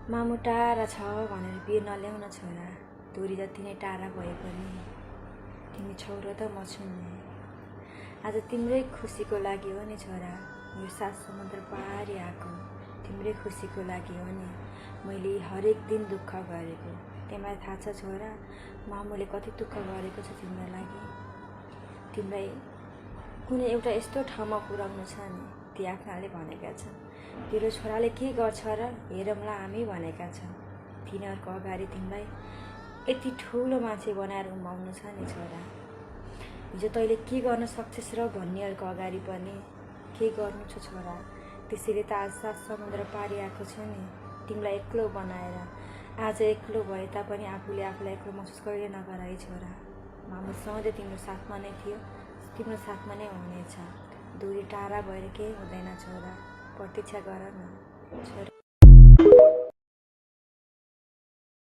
मामु टाढा छ भनेर बिहे नल्याउन छोरा, दूरी जति नै टाढा भए पनि तिमी छौ र त म छु नि। आज तिम्रै खुसीको लागि हो नि छोरा, यो 7 समुद्र पारी आएको तिम्रै खुसीको लागि हो नि। मैले हरेक दिन दुःख गरेको तिमीलाई थाहा छ छोरा, मामुले कति दुःख गरेको छ तिम्रो लागि। तिमीलाई कुनै एउटा यस्तो ठाउँमा पुर्याउनु छ नि, ती आफ्नाले भनेका छन्। तेरो छोराले के गर्छ र हेरौँला हामी भनेका छन्। तिनीहरूको अगाडि तिमीलाई यति ठुलो मान्छे बनाएर उमाउनु छ नि छोरा। हिजो तैँले के गर्न सक्छस् र भन्नेहरूको अगाडि पनि के गर्नु छ छोरा। त्यसैले त आज 7 समुद्र पारी आएको छु नि, तिमीलाई एक्लो बनाएर। आज एक्लो भए तापनि आफूले आफूलाई एक्लो महसुस कहिले नगर है छोरा। मामु सधैँ तिम्रो साथमा नै थियो, तिम्रो साथमा नै हुनेछ। दूरी टाढा भएर केही हुँदैन छोरा, प्रतीक्षा गर न छोरा।